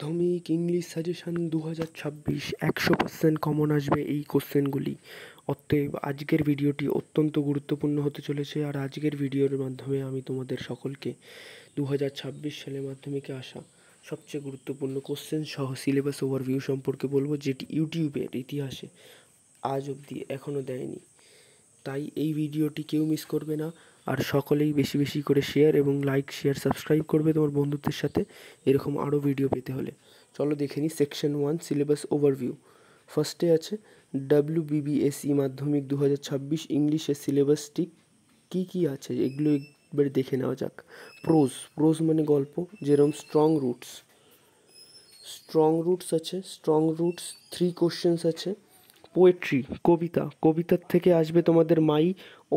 মাধ্যমিক English suggestion 2026 100% common আসবে এই কোশ্চেনগুলি। অতএব আজকের ভিডিওটি অত্যন্ত গুরুত্বপূর্ণ হতে চলেছে। আর আজকের ভিডিওর মাধ্যমে আমি তোমাদের সকলকে 2026 সালে মাধ্যমিকে আসা সবচেয়ে গুরুত্বপূর্ণ কোশ্চেন সহ সিলেবাস ওভারভিউ সম্পর্কে বলবো, যেটি ইউটিউবের ইতিহাসে আজ অবধি এখনও দেয়নি। তাই এই ভিডিওটি কেউ মিস করবে না। আর সকলেই বেশি বেশি করে শেয়ার এবং লাইক, শেয়ার, সাবস্ক্রাইব করবে তোমার বন্ধুদের সাথে এরকম আরও ভিডিও পেতে হলে। চলো দেখে নিই সেকশন 1 সিলেবাস ওভারভিউ। ফার্স্টে আছে WBBSE মাধ্যমিক 2026 ইংলিশের সিলেবাসটি কী কী আছে এগুলো একবার দেখে নেওয়া যাক। প্রোজ মানে গল্প, যেরকম স্ট্রং রুটস আছে। স্ট্রং রুটস 3 কোশ্চেন্স আছে। পোয়েট্রি কবিতার থেকে আসবে তোমাদের মাই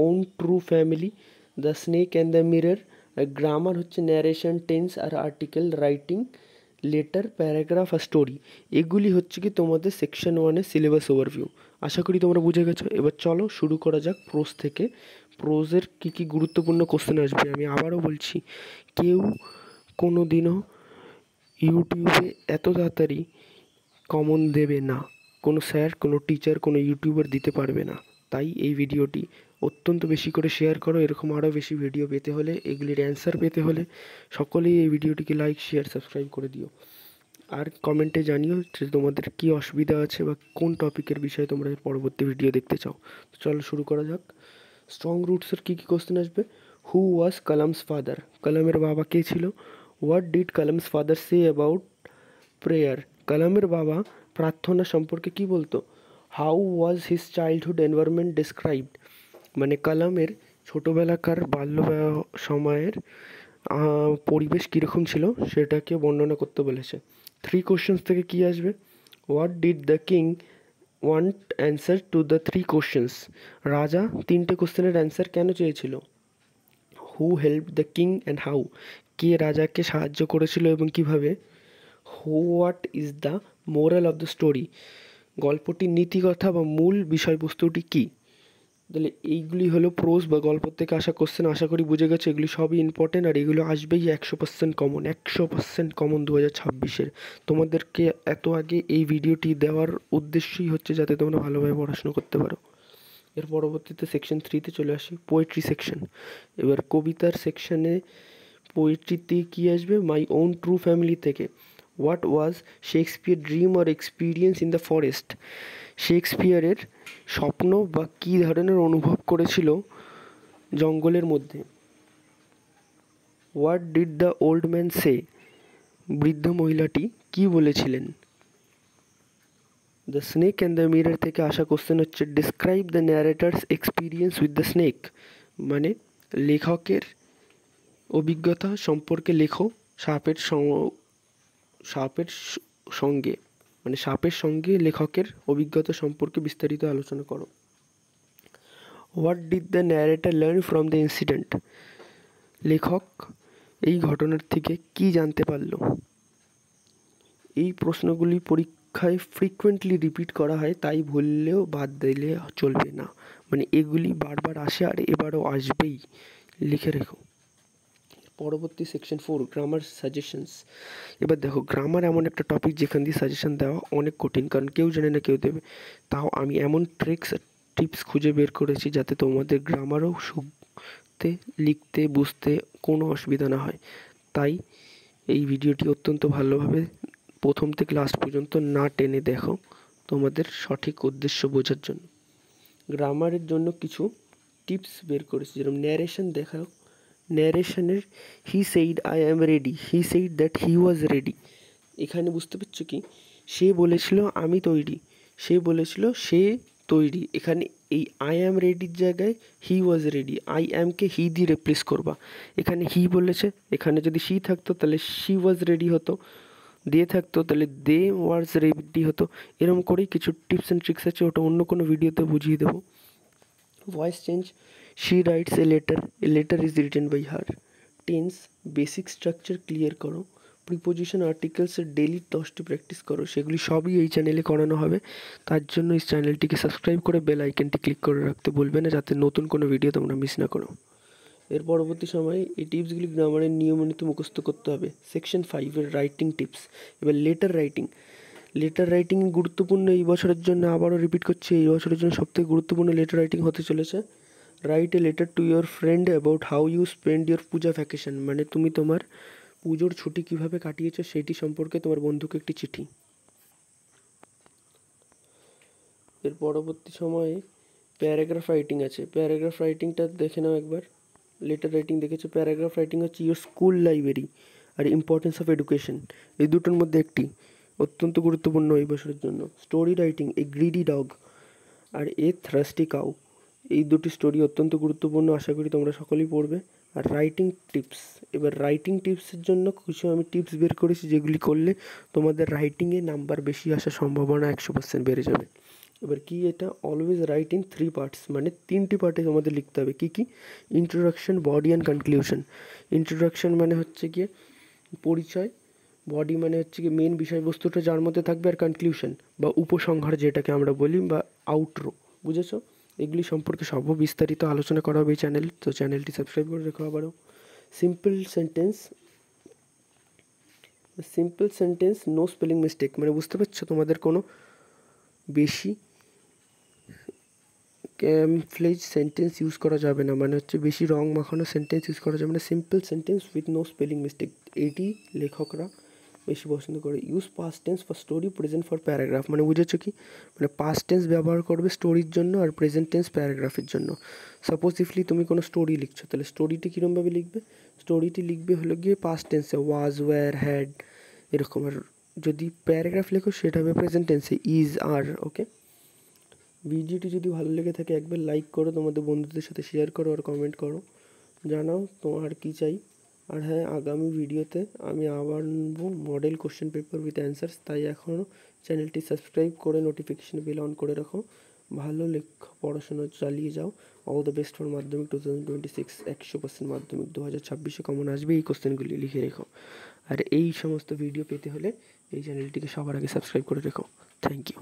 own true family, the snake and the mirror. Grammar হচ্ছে ন্যারেশন, টেন্স আর আর্টিকেল, রাইটিং, লেটার, প্যারাগ্রাফ আর স্টোরি। এগুলি হচ্ছে কি তোমাদের সেকশন 1-এর সিলেবাস ওভারভিউ। আশা করি তোমরা বুঝে গেছো। এবার চলো শুরু করা যাক প্রোজ থেকে। প্রোজের কী কী গুরুত্বপূর্ণ কোশ্চেন আসবে আমি আবারও বলছি, কেউ কোনো দিনও ইউটিউবে এত তাড়াতাড়ি কমন দেবে না। কোনো স্যার, কোনো টিচার, কোনো ইউটিউবার দিতে পারবে না। তাই এই ভিডিওটি অত্যন্ত বেশি করে শেয়ার করো। এরকম আরও বেশি ভিডিও পেতে হলে, এগুলির অ্যান্সার পেতে হলে সকলেই এই ভিডিওটিকে লাইক, শেয়ার, সাবস্ক্রাইব করে দিও। আর কমেন্টে জানিও যে তোমাদের কী অসুবিধা আছে বা কোন টপিকের বিষয়ে তোমরা পরবর্তী ভিডিও দেখতে চাও। তো চলো শুরু করা যাক। স্ট্রং রুটসের কী কী কোশ্চেন আসবে। হু ওয়াজ কালামস ফাদার? কালামের বাবা কে ছিল? What did Kalam's father say about prayer? কালামের বাবা প্রার্থনা সম্পর্কে কি বলতো? How was his childhood environment described? মানে কালামের ছোটোবেলাকার বাল্য সময়ের পরিবেশ কীরকম ছিল সেটাকে বর্ণনা করতে বলেছে। 3 কোশ্চেন্স থেকে কি আসবে? What did the king want answer to the 3 questions? রাজা 3টে কোশ্চেনের অ্যান্সার কেন চেয়েছিল? Who help the king and how? কে রাজাকে সাহায্য করেছিল এবং কিভাবে? What is the moral of the story? গল্পটির নীতিকথা বা মূল বিষয়বস্তুটি কী? তাহলে এইগুলি হলো প্রোজ বা গল্প থেকে আসা কোশ্চেন। আশা করি বুঝে গেছে এগুলি সবই ইম্পর্টেন্ট, আর এগুলো আসবেই 100% কমন। 100% কমন 2026-এর। তোমাদেরকে এত আগে এই ভিডিওটি দেওয়ার উদ্দেশ্যই হচ্ছে যাতে তোমরা ভালোভাবে পড়াশোনা করতে পারো। এর পরবর্তীতে সেকশন 3-তে চলে আসি, পোয়েট্রি সেকশন। এবার কবিতার সেকশানে পোয়েট্রিতে কী আসবে? মাই ওন ট্রু ফ্যামিলি থেকে what was Shakespeare dream or experience in the forest? শেক্সপিয়ারের স্বপ্ন বা কী ধরনের অনুভব করেছিল জঙ্গলের মধ্যে? What did the old man say? বৃদ্ধ মহিলাটি কি বলেছিলেন? The snake and the mirror থেকে আসা কোশ্চেন হচ্ছে describe the narrator's experience with the snake. মানে লেখকের অভিজ্ঞতা সম্পর্কে লেখো সাপের সঙ্গে, মানে সাপের সঙ্গে লেখকের অভিজ্ঞতা সম্পর্কে বিস্তারিত আলোচনা করো। What did the narrator learn from the incident? লেখক এই ঘটনার থেকে কি জানতে পারল? এই প্রশ্নগুলি পরীক্ষায় ফ্রিকুয়েন্টলি রিপিট করা হয়, তাই ভুললেও বাদ দিলে চলবে না। মানে এগুলি বারবার আসে আর এবারও আসবেই, লিখে রেখো। পরবর্তী সেকশন 4 গ্রামার সাজেশনস। এবার দেখো, গ্রামার এমন একটা টপিক যেখান দিয়ে সাজেশন দেওয়া অনেক কঠিন, কারণ কেউ জানে না কেউ দেবে। তাও আমি এমন টিপস খুঁজে বের করেছি যাতে তোমাদের গ্রামারও শুনতে, লিখতে, বুঝতে কোনো অসুবিধা না হয়। তাই এই ভিডিওটি অত্যন্ত ভালোভাবে প্রথম থেকে লাস্ট পর্যন্ত না টেনে দেখো, তোমাদের সঠিক উদ্দেশ্য বোঝার জন্য। গ্রামারের জন্য কিছু টিপস বের করেছি, যেরকম ন্যারেশন দেখাও। ন্যারেশনের he said I am ready, he said that he was ready. এখানে বুঝতে পারছো কি? সে বলেছিল আমি তৈরি, সে বলেছিল সে তৈরি। এখানে এই আই অ্যাম রেডির জায়গায় হি ওয়াজ রেডি, আই অ্যামকে হি দিয়ে রিপ্লেস করবা। এখানে হি বলেছে, এখানে যদি শি থাকতো তাহলে শি ওয়াজ রেডি হতো, দে থাকতো তাহলে দে ওয়াজ রেডি হতো। এরকম করেই কিছু টিপস অ্যান্ড ট্রিক্স আছে, ওটা অন্য কোনো ভিডিওতে বুঝিয়ে দেবো। Voice change, she writes a letter is written by her. Tense basic structure clear করো। প্রিপোজিশন আর্টিকেলসের ডেলি 10টি প্র্যাকটিস করো, সেগুলি সবই এই চ্যানেলে করানো হবে। তার জন্য এই চ্যানেলটিকে সাবস্ক্রাইব করে বেল আইকনটি ক্লিক করে রাখতে বলবে না, যাতে নতুন কোনো ভিডিও তোমরা মিস না করো। এর পরবর্তী সময়ে এই টিপসগুলি গ্রামারের নিয়মিত মুখস্থ করতে হবে। সেকশন 5 এর রাইটিং টিপস। এবার লেটার রাইটিং। লেটার রাইটিং গুরুত্বপূর্ণ এই বছরের জন্য, আবারও রিপিট করছি, এই বছরের জন্য সবথেকে গুরুত্বপূর্ণ লেটার রাইটিং হতে চলেছে। Write a letter to your friend about how you spend your puja vacation, মানে তুমি তোমার পুজোর ছুটি কীভাবে কাটিয়েছো সেটি সম্পর্কে তোমার বন্ধুকে একটি চিঠি। এর পরবর্তী সময়ে প্যারাগ্রাফ রাইটিং আছে। প্যারাগ্রাফ রাইটিংটা দেখে নাও একবার। লেটার রাইটিং দেখেছো, প্যারাগ্রাফ রাইটিং হচ্ছে ইয়োর স্কুল লাইব্রেরি আর ইম্পর্টেন্স অফ এডুকেশন, এই দুটোর মধ্যে একটি অত্যন্ত গুরুত্বপূর্ণ এই বছরের জন্য। Story writing, a greedy dog আর এ থ্রাস্টি কাউ, এই দুটি স্টোরি অত্যন্ত গুরুত্বপূর্ণ, আশা করি তোমরা সকলেই পড়বে। আর রাইটিং টিপস, এবার রাইটিং টিপসের জন্য কিছু আমি টিপস বের করেছি যেগুলি করলে তোমাদের রাইটিংয়ে নাম্বার বেশি আসার সম্ভাবনা 100% বেড়ে যাবে। এবার কি এটা, অলওয়েজ রাইট ইন 3 পার্টস, মানে 3টি পার্টে তোমাদের লিখতে হবে। কি কি? Introduction, body and conclusion. Introduction মানে হচ্ছে গিয়ে পরিচয়, বডি মানে হচ্ছে কি মেন বিষয়বস্তুটা যার মধ্যে থাকবে, আর কনক্লিউশন বা উপসংহার যেটাকে আমরা বলি, বা আউটরো, বুঝেছো? এগুলি সম্পর্কে সব বিস্তারিত আলোচনা করা হবে এই চ্যানেল, তো চ্যানেলটি সাবস্ক্রাইব করে রেখো আবারও। Simple sentence, no spelling mistake, মানে বুঝতে পারছো তোমাদের কোনো বেশি ক্যামফ্লেজ সেন্টেন্স ইউজ করা যাবে না, মানে হচ্ছে বেশি রং মাখানো সেন্টেন্স ইউজ করা যাবে না। Simple sentence with no spelling mistake, এটি লেখকরা বেশি পছন্দ করে। Use past tense for story, present for paragraph, মানে বুঝেছো কি, মানে পাস্ট টেন্স ব্যবহার করবে স্টোরির জন্য আর প্রেজেন্ট টেন্স প্যারাগ্রাফের জন্য। সাপোজিভলি তুমি কোনো স্টোরি লিখছো, তাহলে স্টোরিটি কীরকমভাবে লিখবে? স্টোরিটি লিখবে হলো গিয়ে পাস্ট টেন্সে, ওয়াজ, ওয়্যার, হ্যাড, এরকম। আর যদি প্যারাগ্রাফ লেখো সেটা হবে প্রেজেন্ট টেন্সে, ইজ, আর। ওকে, ভিডিওটি যদি ভালো লেগে থাকে একবার লাইক করো, তোমাদের বন্ধুদের সাথে শেয়ার করো আর কমেন্ট করো, জানাও তোমার কী চাই। আর হ্যাঁ, আগামী ভিডিওতে আমি আবার নেবো model question paper with answers, তাই এখনও চ্যানেলটি সাবস্ক্রাইব করে নোটিফিকেশন বেল অন করে রাখো। ভালো পড়াশোনা চালিয়ে যাও। অল দ্য বেস্ট ফর মাধ্যমিক 2026। 100% মাধ্যমিক 2026 কমন আসবে, এই কোশ্চেনগুলি লিখে রেখো। আর এই সমস্ত ভিডিও পেতে হলে এই চ্যানেলটিকে সবার আগে সাবস্ক্রাইব করে রেখো। Thank you.